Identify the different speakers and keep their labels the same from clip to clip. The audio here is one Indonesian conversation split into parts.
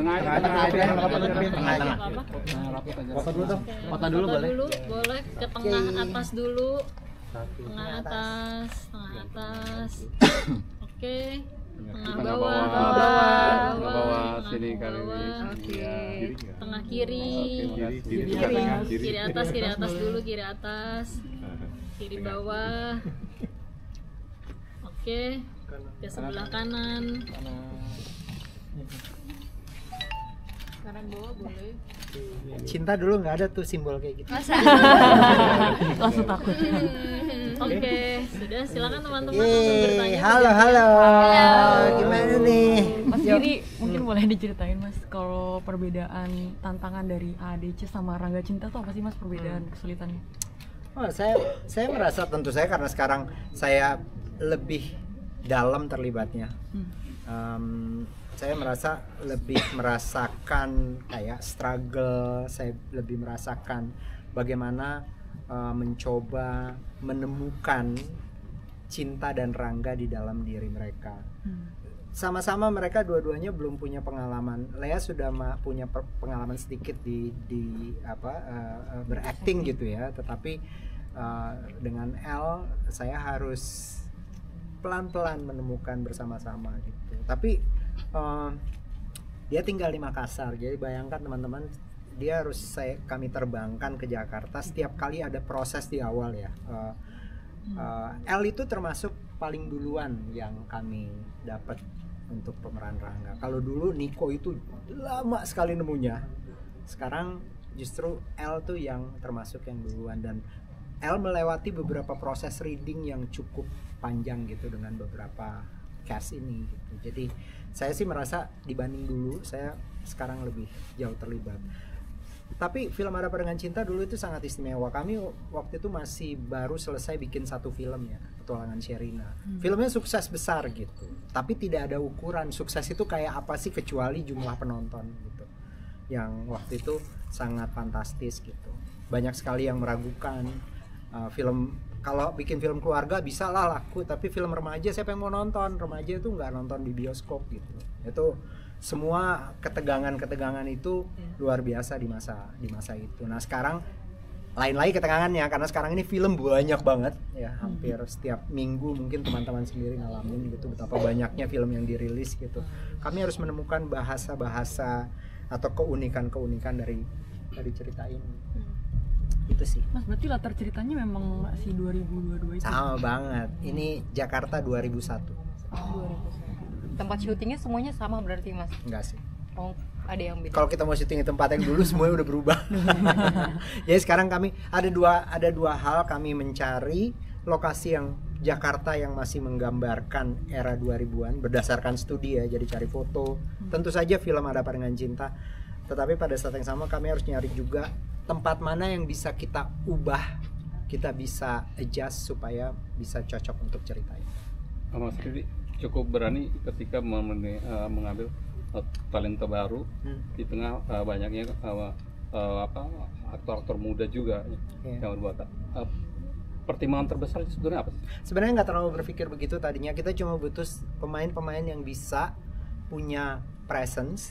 Speaker 1: tengah aja.
Speaker 2: Tengah.
Speaker 1: Foto dulu dong. Foto dulu boleh.
Speaker 3: Boleh ke tengah atas dulu. Tengah atas. Oke. Tengah bawah,
Speaker 1: sini kali ini.
Speaker 3: tengah kiri, kiri atas dulu, kiri atas, kiri bawah. Oke, ke sebelah kanan. Kanan bawah boleh.
Speaker 2: Cinta dulu nggak ada tuh simbol kayak gitu.
Speaker 4: Langsung takut.
Speaker 3: Oke, sudah silakan teman-teman langsung bertanya.
Speaker 2: Halo. Gimana nih?
Speaker 4: Mas Giri, mungkin boleh diceritain Mas kalau perbedaan tantangan dari AADC sama Rangga Cinta tuh apa sih Mas perbedaan kesulitannya?
Speaker 2: Oh, saya merasa tentu saya karena sekarang saya lebih dalam terlibatnya. Saya merasa lebih merasakan kayak struggle, saya lebih merasakan bagaimana mencoba menemukan Cinta dan Rangga di dalam diri mereka. Sama-sama mereka dua-duanya belum punya pengalaman. Lea sudah punya pengalaman sedikit di berakting gitu ya, tetapi dengan Elle saya harus pelan-pelan menemukan bersama-sama gitu. Tapi dia tinggal di Makassar, jadi bayangkan teman-teman, dia harus kami terbangkan ke Jakarta. Setiap kali ada proses di awal ya. Elle itu termasuk paling duluan yang kami dapat untuk pemeran Rangga. Kalau dulu Niko itu lama sekali nemunya. Sekarang justru Elle tuh yang termasuk yang duluan, dan Elle melewati beberapa proses reading yang cukup panjang gitu dengan beberapa cast ini gitu. Jadi saya sih merasa dibanding dulu saya sekarang lebih jauh terlibat. Tapi film Ada Dengan Cinta dulu itu sangat istimewa. Kami waktu itu masih baru selesai bikin satu film ya, Petualangan Sherina. Filmnya sukses besar gitu. Tapi tidak ada ukuran sukses itu kayak apa sih kecuali jumlah penonton gitu. Yang waktu itu sangat fantastis gitu. Banyak sekali yang meragukan film, kalau bikin film keluarga bisa lah laku, tapi film remaja siapa yang mau nonton? Remaja itu nggak nonton di bioskop gitu. Itu semua ketegangan itu luar biasa di masa itu. Nah sekarang lain lagi ketegangannya, karena sekarang ini film banyak banget ya, hampir setiap minggu mungkin teman-teman sendiri ngalamin gitu betapa banyaknya film yang dirilis gitu. Kami harus menemukan bahasa-bahasa atau keunikan dari cerita ini. Itu sih.
Speaker 4: Mas berarti latar ceritanya memang masih 2022 itu?
Speaker 2: Sama banget. Ini Jakarta 2001.
Speaker 4: 2001.
Speaker 5: Tempat syutingnya semuanya sama berarti Mas?
Speaker 2: Enggak sih.
Speaker 5: Oh, ada yang beda.
Speaker 2: Kalau kita mau syuting di tempat yang dulu semuanya udah berubah. Jadi sekarang kami ada dua hal, kami mencari lokasi yang Jakarta yang masih menggambarkan era 2000-an berdasarkan studi ya, jadi cari foto. Tentu saja film Ada Apa Dengan Cinta. Tetapi pada saat yang sama kami harus nyari juga tempat mana yang bisa kita ubah, kita bisa adjust supaya bisa cocok untuk ceritanya.
Speaker 1: Mas Ridi cukup berani ketika mengambil talenta baru di tengah banyaknya aktor-aktor muda juga yang berbuat. Pertimbangan terbesar sebenarnya apa sih?
Speaker 2: Sebenarnya nggak terlalu berpikir begitu tadinya. Kita cuma butuh pemain-pemain yang bisa punya presence,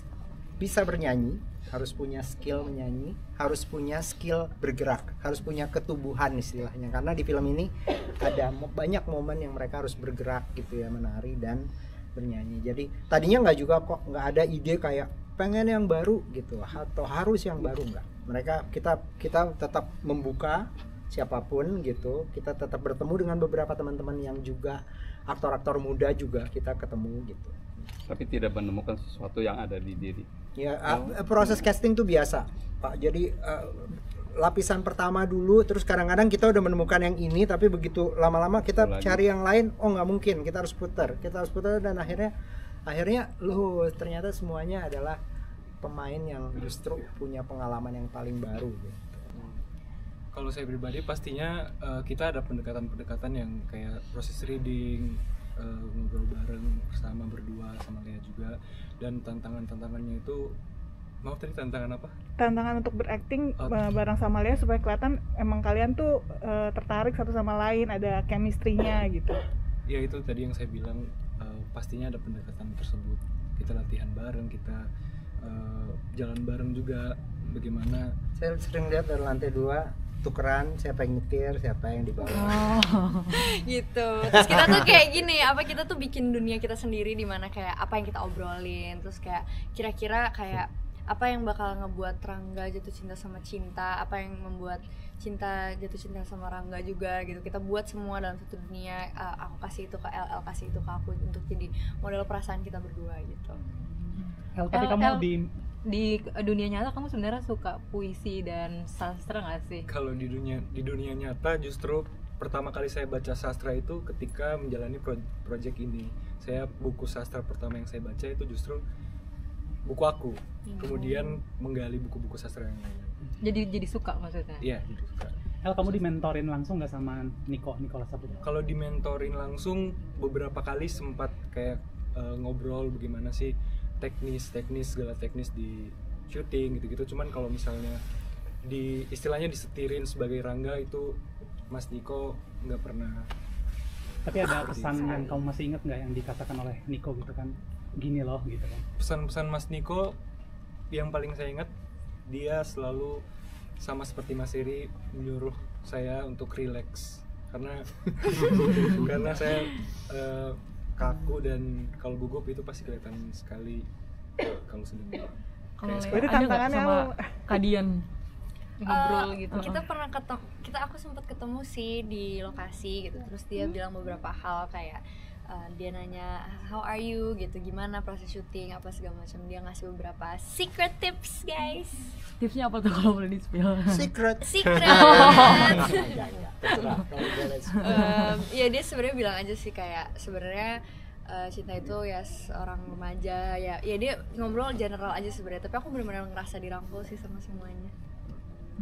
Speaker 2: bisa bernyanyi, harus punya skill menyanyi, harus punya skill bergerak, harus punya ketubuhan istilahnya. Karena di film ini ada banyak momen yang mereka harus bergerak gitu ya, menari dan bernyanyi. Jadi tadinya nggak ada ide kayak pengen yang baru gitu atau harus yang baru, nggak. Kita tetap membuka siapapun gitu. Kita tetap bertemu dengan beberapa teman-teman yang juga aktor-aktor muda juga kita ketemu gitu.
Speaker 1: Tapi tidak menemukan sesuatu yang ada di diri.
Speaker 2: Ya, proses casting tuh biasa, Pak. Jadi lapisan pertama dulu, terus kadang-kadang kita udah menemukan yang ini, tapi begitu lama-lama kita cari yang lain, oh nggak mungkin, kita harus putar, dan akhirnya ternyata semuanya adalah pemain yang justru punya pengalaman yang paling baru. Gitu.
Speaker 6: Kalau saya pribadi pastinya kita ada pendekatan-pendekatan yang kayak proses reading, ngobrol bareng bersama berdua sama Lea juga, dan tantangannya itu tadi tantangan apa? Tantangan untuk berakting bareng sama Lea supaya kelihatan emang kalian tuh tertarik satu sama lain, ada chemistry-nya gitu. Ya itu tadi yang saya bilang, pastinya ada pendekatan tersebut. Kita latihan bareng, kita jalan bareng juga bagaimana.
Speaker 2: Saya sering lihat dari lantai 2 tukeran siapa yang nyetir, siapa yang di bawah.
Speaker 7: Gitu. Terus kita tuh kayak gini, kita tuh bikin dunia kita sendiri di mana kayak apa yang kita obrolin, terus kayak kira-kira kayak apa yang bakal ngebuat Rangga jatuh cinta sama Cinta, apa yang membuat Cinta jatuh cinta sama Rangga juga gitu. Kita buat semua dalam satu dunia. Aku kasih itu ke El kasih itu ke aku untuk jadi model perasaan kita berdua gitu.
Speaker 8: Tapi kamu
Speaker 5: di dunia nyata kamu sebenarnya suka puisi dan sastra nggak sih?
Speaker 6: Kalau di dunia nyata justru pertama kali saya baca sastra itu ketika menjalani project ini. Buku sastra pertama yang saya baca itu justru buku aku. Kemudian menggali buku-buku sastra yang lain.
Speaker 5: Jadi suka maksudnya?
Speaker 6: Iya, jadi suka.
Speaker 8: Kamu dimentorin langsung nggak sama Nicholas Saputra?
Speaker 6: Kalau dimentorin langsung beberapa kali sempat kayak ngobrol bagaimana sih segala teknis di syuting gitu-gitu. Cuman kalau misalnya istilahnya disetirin sebagai Rangga itu Mas Niko nggak pernah.
Speaker 8: Tapi ada pesan yang kamu masih ingat nggak yang dikatakan oleh Niko gitu kan? Gini loh gitu kan.
Speaker 6: Pesan-pesan Mas Niko yang paling saya ingat, dia selalu sama seperti Mas Iri menyuruh saya untuk relax karena saya kaku dan kalau gugup itu pasti kelihatan sekali kalau sedang
Speaker 4: Kalau
Speaker 6: kayak
Speaker 4: Lea, ada nggak sama Kadian
Speaker 5: ngobrol gitu?
Speaker 7: Aku sempat ketemu sih di lokasi gitu. Terus dia bilang beberapa hal kayak dia nanya how are you gitu, gimana proses syuting apa segala macam. Dia ngasih beberapa secret tips guys.
Speaker 4: tipsnya apa tuh kalau boleh di-spill?
Speaker 2: Secret.
Speaker 7: Ya dia sebenarnya bilang aja sih kayak sebenarnya Cinta itu ya seorang remaja ya dia ngobrol general aja sebenarnya, tapi aku benar-benar ngerasa dirangkul sih sama semuanya.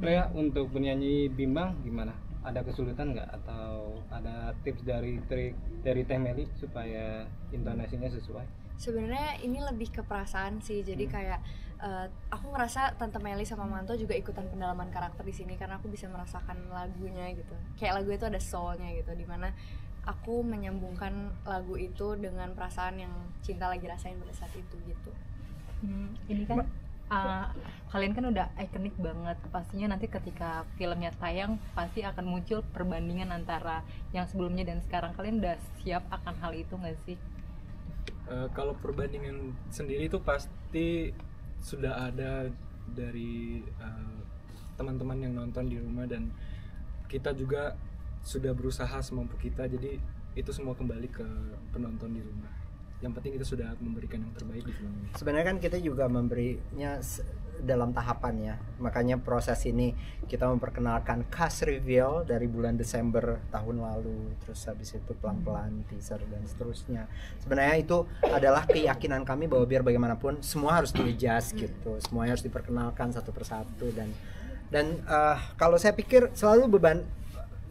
Speaker 9: Lea, untuk penyanyi bimbang gimana? Ada kesulitan nggak atau ada tips dari Teh Meli supaya intonasinya sesuai?
Speaker 7: Sebenarnya ini lebih ke perasaan sih, jadi kayak aku ngerasa Tante Meli sama Manto juga ikutan pendalaman karakter di sini karena aku bisa merasakan lagunya gitu. Kayak lagu itu ada soulnya gitu, dimana aku menyambungkan lagu itu dengan perasaan yang Cinta lagi rasain pada saat itu gitu.
Speaker 5: Ini kan kalian kan udah ikonik banget, pastinya nanti ketika filmnya tayang pasti akan muncul perbandingan antara yang sebelumnya dan sekarang. Kalian udah siap akan hal itu nggak sih?
Speaker 6: Kalau perbandingan sendiri itu pasti sudah ada dari teman-teman yang nonton di rumah, dan kita juga sudah berusaha semampu kita, jadi itu semua kembali ke penonton di rumah. Yang penting kita sudah memberikan yang terbaik di film ini.
Speaker 2: Sebenarnya kan kita juga memberinya dalam tahapan ya, makanya proses ini kita memperkenalkan cast reveal dari bulan Desember tahun lalu, terus habis itu pelan-pelan teaser dan seterusnya. Sebenarnya itu adalah keyakinan kami bahwa biar bagaimanapun semua harus di-adjust gitu, semuanya harus diperkenalkan satu persatu, dan kalau saya pikir selalu beban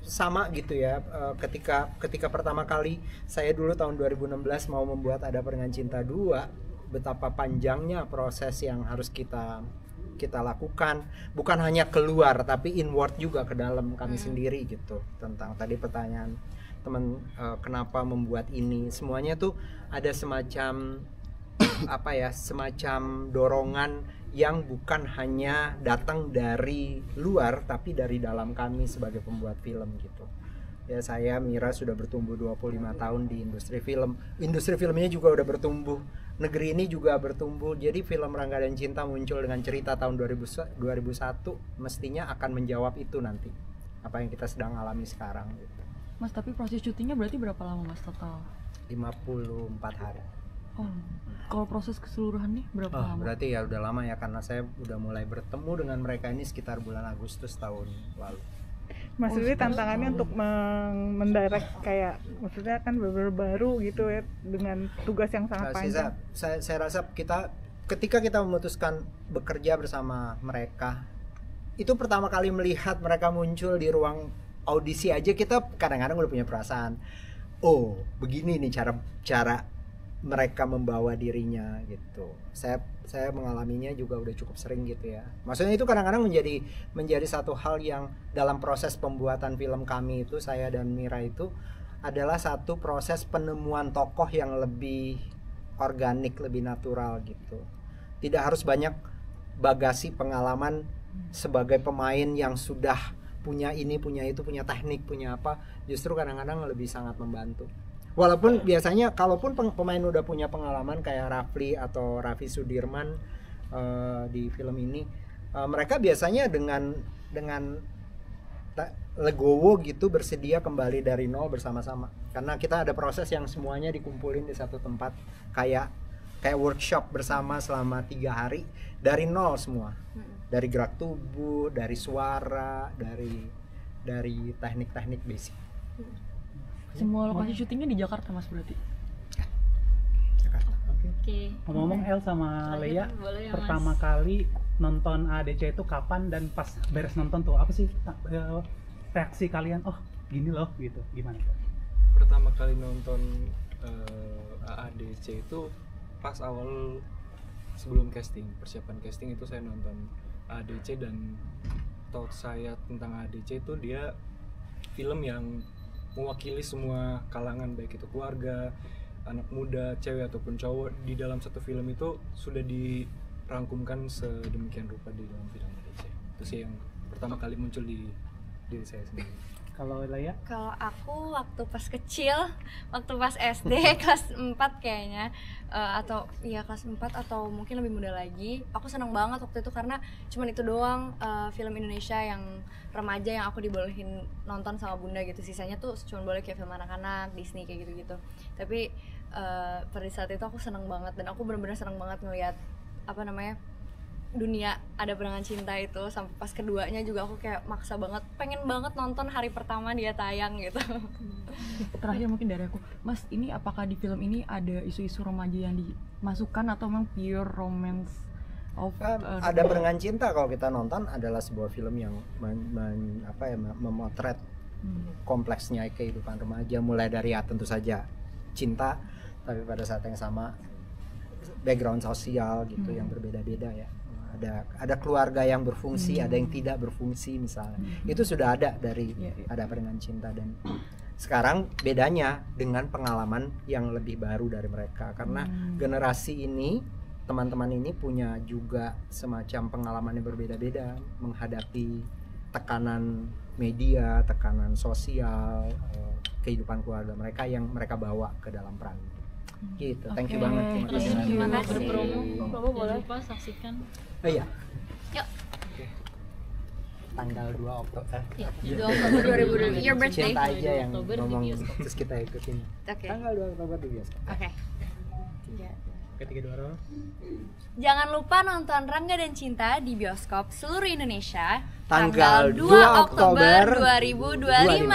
Speaker 2: sama gitu ya. Ketika pertama kali saya dulu tahun 2016 mau membuat Ada Dengan Cinta 2, betapa panjangnya proses yang harus kita lakukan, bukan hanya keluar tapi inward juga ke dalam kami sendiri gitu. Tentang tadi pertanyaan teman, kenapa membuat ini, semuanya tuh ada semacam semacam dorongan yang bukan hanya datang dari luar tapi dari dalam kami sebagai pembuat film gitu. Ya, saya Mira sudah bertumbuh 25 tahun di industri film. Industri filmnya juga udah bertumbuh. Negeri ini juga bertumbuh. Jadi film Rangga dan Cinta muncul dengan cerita tahun 2001 mestinya akan menjawab itu nanti. Apa yang kita sedang alami sekarang gitu.
Speaker 4: Mas, tapi proses syutingnya berarti berapa lama Mas total?
Speaker 2: 54 hari.
Speaker 4: Oh, kalau proses keseluruhannya berapa lama?
Speaker 2: Berarti ya udah lama ya, karena saya udah mulai bertemu dengan mereka ini sekitar bulan Agustus tahun lalu.
Speaker 10: Mas Riri tantangannya untuk mendirect kayak, maksudnya kan baru gitu ya, dengan tugas yang sangat panjang.
Speaker 2: Saya rasa ketika kita memutuskan bekerja bersama mereka, itu pertama kali melihat mereka muncul di ruang audisi aja kita kadang-kadang udah punya perasaan, oh begini nih cara mereka membawa dirinya gitu. Saya mengalaminya juga udah cukup sering gitu ya. Maksudnya itu kadang-kadang menjadi satu hal yang dalam proses pembuatan film kami itu, saya dan Mira itu adalah satu proses penemuan tokoh yang lebih organik, lebih natural gitu. Tidak harus banyak bagasi pengalaman sebagai pemain yang sudah punya ini, punya itu, punya teknik, punya apa, justru kadang-kadang lebih sangat membantu. Walaupun biasanya kalaupun pemain udah punya pengalaman kayak Rafli atau Raffi Sudirman di film ini, mereka biasanya dengan legowo gitu bersedia kembali dari nol bersama-sama. Karena kita ada proses yang semuanya dikumpulin di satu tempat, kayak workshop bersama selama 3 hari dari nol semua. Dari gerak tubuh, dari suara, dari teknik-teknik basic.
Speaker 4: Semua lokasi syutingnya di Jakarta Mas berarti?
Speaker 2: Jakarta.
Speaker 3: Oke.
Speaker 8: Ngomong-ngomong El sama Lea,
Speaker 3: Boleh ya,
Speaker 8: pertama
Speaker 3: Mas.
Speaker 8: kali nonton ADC itu kapan dan pas beres nonton tuh apa sih reaksi kalian? Oh gini loh gitu, gimana?
Speaker 6: Pertama kali nonton AADC itu pas awal sebelum casting, persiapan casting itu saya nonton AADC, dan thought saya tentang AADC itu dia film yang mewakili semua kalangan, baik itu keluarga, anak muda, cewek ataupun cowok, di dalam satu film itu sudah dirangkumkan sedemikian rupa di dalam film AADC. Itu sih yang pertama kali muncul di diri saya sendiri.
Speaker 8: Kalau Lea?
Speaker 7: Kalau aku waktu pas kecil, waktu pas SD kelas 4 kayaknya, atau ya kelas 4 atau mungkin lebih muda lagi, aku senang banget waktu itu karena cuman itu doang film Indonesia yang remaja yang aku dibolehin nonton sama bunda gitu. Sisanya tuh cuma boleh kayak film anak-anak, Disney kayak gitu-gitu. Tapi pada saat itu aku senang banget, dan aku benar-benar senang banget ngelihat dunia Ada Penangan Cinta itu. Sampai pas keduanya juga aku kayak maksa banget, pengen banget nonton hari pertama dia tayang gitu.
Speaker 4: Terakhir mungkin dari aku, Mas, ini apakah di film ini ada isu-isu remaja yang dimasukkan atau memang pure romance of
Speaker 2: Ada Penangan Cinta kalau kita nonton adalah sebuah film yang memotret kompleksnya kehidupan remaja, mulai dari tentu saja cinta, tapi pada saat yang sama background sosial gitu yang berbeda-beda ya. Ada keluarga yang berfungsi, ada yang tidak berfungsi misalnya. Itu sudah ada dari Ada Penangan Cinta, dan sekarang bedanya dengan pengalaman yang lebih baru dari mereka, karena generasi ini, teman-teman ini punya juga semacam pengalaman yang berbeda-beda menghadapi tekanan media, tekanan sosial, kehidupan keluarga mereka yang mereka bawa ke dalam peran. Gitu. Thank you banget. Terima kasih.
Speaker 3: Gimana berpromo? Boleh lupa saksikan.
Speaker 2: Oh iya.
Speaker 7: Yuk.
Speaker 2: Tanggal 2 Oktober.
Speaker 7: 2 Oktober 2020. Your birthday.
Speaker 2: Cinta aja yang
Speaker 3: Oktober di
Speaker 2: ngomong
Speaker 3: bioskop.
Speaker 2: terus kita ikutin.
Speaker 7: Oke.
Speaker 2: Tanggal 2 Oktober di bioskop.
Speaker 7: Oke.
Speaker 8: Ketiga dua orang.
Speaker 7: Jangan lupa nonton Rangga dan Cinta di bioskop seluruh Indonesia
Speaker 2: Tanggal 2 Oktober
Speaker 7: 2025.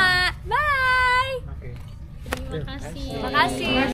Speaker 7: Bye.
Speaker 8: Oke.
Speaker 3: Terima kasih.
Speaker 7: Terima kasih.